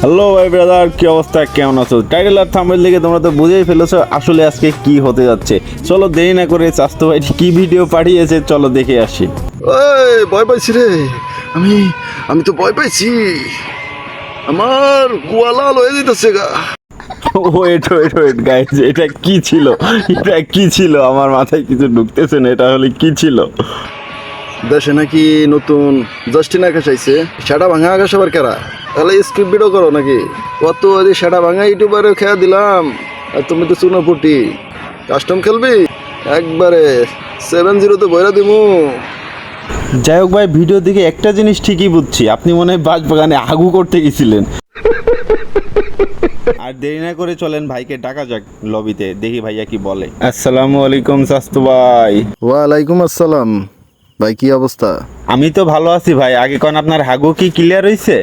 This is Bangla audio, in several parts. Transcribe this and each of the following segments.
হ্যালো ভাই ব্রাদার, কি অবস্থা, কেমন আছো? টাইটেল আর থাম্বনেল দেখে তোমরা তো বুঝেই ফেলেছো আসলে আজকে কি হতে যাচ্ছে। চলো দেরি না করে স্বাস্থ্য ভাই কি ভিডিও পাঠিয়েছে চলো দেখে আসি। ওই ভয় পাইছি রে, আমি আমি তো ভয় পাইছি, আমার গোয়ালা লয়ে দিতেছে গা। ওয়েট ওয়েট ওয়েট গাইজ, এটা কি ছিল? এটা কি ছিল? আমার মাথায় কিছু ঢুকতেছে না, এটা হলে কি ছিল? দেশে নাকি নতুন জাস্টিন আকাশ আইছে, সেটা ভাঙা আকাশ আবার কেরা? তাহলে স্ক্রিপ্ট ভিডিও করো নাকি? কত ওই সেটা ভাঙা ইউটিউবারে খেয়া দিলাম, আর তুমি তো চুনোপুটি কাস্টম খেলবি একবারে 7-0 বইরা দিমু। যাই হোক ভাই, ভিডিও দেখে একটা জিনিস ঠিকই বুঝছি, আপনি মনে হয় বাগানে আগু করতে গেছিলেন। আর দেরি না করে চলেন ভাইকে ডাকা যাক লবিতে, দেখি ভাইয়া কি বলে। আসসালামু আলাইকুম স্বাস্থ্য ভাই। ওয়ালাইকুম আসসালাম ভাই, কি অবস্থা? আমি তো ভালো আছি ভাই, আগে কোন আপনার হাগু কি ক্লিয়ার হইছে?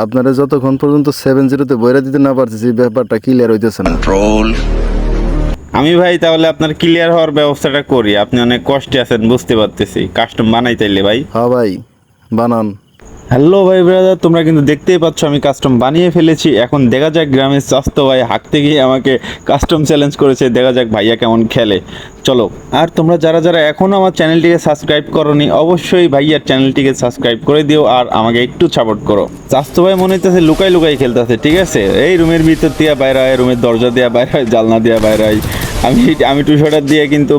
আপনারা যতক্ষণ পর্যন্ত 7-0 বইরা দিতে না পারতেছি ব্যাপারটা ক্লিয়ার হইতেছে না। আমি ভাই তাহলে আপনার ক্লিয়ার হওয়ার ব্যবস্থাটা করি, আপনি অনেক কষ্টে আছেন বুঝতে পারতেছি, কাস্টম বানাই তাইলে ভাই। হ্যাঁ ভাই, বানান। হ্যালো ভাই ব্রাদার, তোমরা কিন্তু দেখতেই পাচ্ছ আমি কাস্টম বানিয়ে ফেলেছি। এখন দেখা যাক গ্রামের স্বাস্থ্য ভাই হাঁকতে গিয়ে আমাকে কাস্টম চ্যালেঞ্জ করেছে, দেখা যাক ভাইয়া কেমন খেলে। চলো, আর তোমরা যারা যারা এখনও আমার চ্যানেলটিকে সাবস্ক্রাইব করোনি অবশ্যই ভাইয়ার চ্যানেলটিকে সাবস্ক্রাইব করে দিও আর আমাকে একটু সাপোর্ট করো। স্বাস্থ্য ভাই মনে হইতেছে লুকাই লুকাই খেলতেছে, ঠিক আছে? এই রুমের ভিতর দিয়ে বাইরে হয়, রুমের দরজা দিয়ে বাইরে হয়, জালনা দিয়ে বাইরে হয়। আমি টু শটার দিয়ে কিন্তু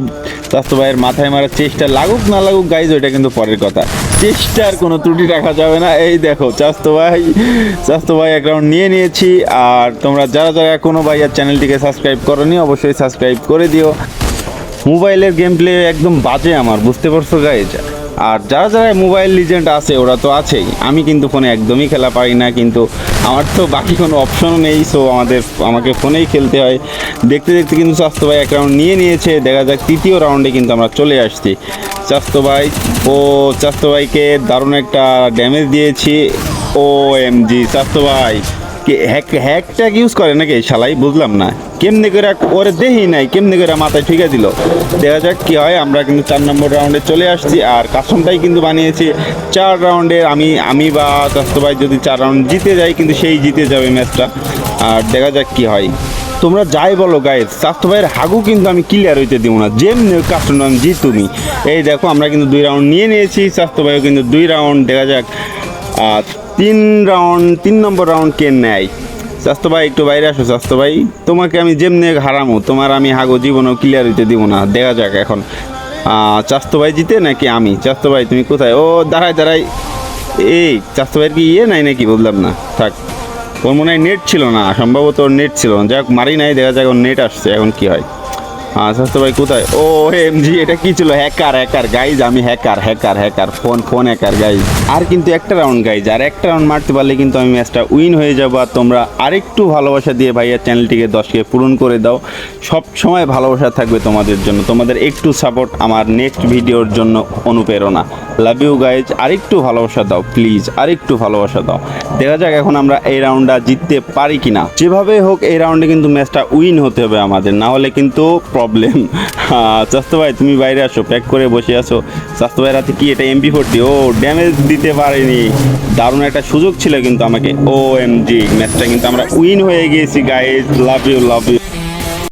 স্বাস্থ্য ভাইয়ের মাথায় মারার চেষ্টা, লাগুক না লাগুক গাইজ ওইটা কিন্তু পরের কথা, চেষ্টার কোনো ত্রুটি রাখা যাবে না। এই দেখো স্বাস্থ্য ভাই এক রাউন্ড নিয়ে নিয়েছি। আর তোমরা যারা যারা এখনো ভাইয়ার চ্যানেলটিকে সাবস্ক্রাইব করোনি অবশ্যই সাবস্ক্রাইব করে দিও। মোবাইলের গেম প্লে একদম বাজে আমার, বুঝতে পারছো গাইজ? আর যারা যারা মোবাইল লিজেন্ড আছে ওরা তো আছেই, আমি কিন্তু ফোনে একদমই খেলা পারি না, কিন্তু আমার তো বাকি কোনো অপশনও নেই, সো আমাকে ফোনেই খেলতে হয়। দেখতে দেখতে কিন্তু স্বাস্থ্য ভাই এক রাউন্ড নিয়ে নিয়েছে, দেখা যাক তৃতীয় রাউন্ডে কিন্তু আমরা চলে আসছি। স্বাস্থ্য ভাইকে দারুণ একটা ড্যামেজ দিয়েছি। ও এম জি, স্বাস্থ্য ভাই কি হ্যাকট্যাগ ইউজ করে নাকি শালাই, বুঝলাম না কেমনে করে ওরে দেখি নাই কেমনে করে মাথায় ঠিকা দিল। দেখা যাক কি হয়। আমরা কিন্তু 4 নম্বর রাউন্ডে চলে আসছি আর কাস্টমটাই কিন্তু বানিয়েছি 4 রাউন্ডে। আমি বা স্বাস্থ্য ভাই যদি 4 রাউন্ড জিতে যাই কিন্তু সেই জিতে যাবে ম্যাচটা। আর দেখা যাক কি হয়। তোমরা যাই বলো গাইজ, স্বাস্থ্য ভাইয়ের হাগু কিন্তু আমি ক্লিয়ার হইতে দিব না, যেমনি কাস্টম আমি জিতুমি। এই দেখো আমরা কিন্তু 2 রাউন্ড নিয়ে নিয়েছি, স্বাস্থ্য ভাইও কিন্তু 2 রাউন্ড। দেখা যাক 3 নম্বর রাউন্ড কে নেয়। স্বাস্থ্য ভাই একটু বাইরে আসো। স্বাস্থ্য ভাই তোমাকে আমি যেমনি হারামো তোমার আমি হাগো জীবনও ক্লিয়ার হইতে দিব না। দেখা যাক এখন স্বাস্থ্য ভাই জিতে নাকি আমি। স্বাস্থ্য ভাই তুমি কোথায়? ও দাঁড়াই। এই স্বাস্থ্য ভাইয়ের কি নাই নাকি, বুঝলাম না। থাক, ওর মনে হয় নেট ছিল না, সম্ভবত ওর নেট ছিল না। যাক মারি নাই, দেখা যাক ওর নেট আসছে, এখন কি হয়। স্বাস্থ্য ভাই কোথায়? ও এম জি, এটা কি ছিল? হ্যাকার গাইজ, আমি হ্যাকার ফোন হ্যাকার গাইজ। আর কিন্তু একটা রাউন্ড গাইজ, আর একটা রাউন্ড মারতে পারলে কিন্তু আমি ম্যাচটা উইন হয়ে যাবো। আর তোমরা আরেকটু ভালোবাসা দিয়ে ভাইয়ার চ্যানেলটিকে 10কে পূরণ করে দাও। সব সময় ভালোবাসা থাকবে তোমাদের জন্য, তোমাদের একটু সাপোর্ট আমার নেক্সট ভিডিওর জন্য অনুপ্রেরণা। লাভ ইউ গাইজ, আরেকটু ভালোবাসা দাও প্লিজ, আরেকটু ভালোবাসা দাও। দেখা যাক এখন আমরা এই রাউন্ডটা জিততে পারি কিনা। যেভাবে হোক এই রাউন্ডে কিন্তু ম্যাচটা উইন হতে হবে আমাদের, না হলে কিন্তু প্রবলেম। স্বাস্থ্য ভাই তুমি বাইরে আসো, প্যাক করে বসে আসো। স্বাস্থ্য ভাইয়ের হাতে কি? এটা MP40। ও ড্যামেজ দিতে পারেনি, দারুণ একটা সুযোগ ছিল কিন্তু আমাকে। ও এম জি, ম্যাচটা কিন্তু আমরা উইন হয়ে গিয়েছি গাইজ। Love you.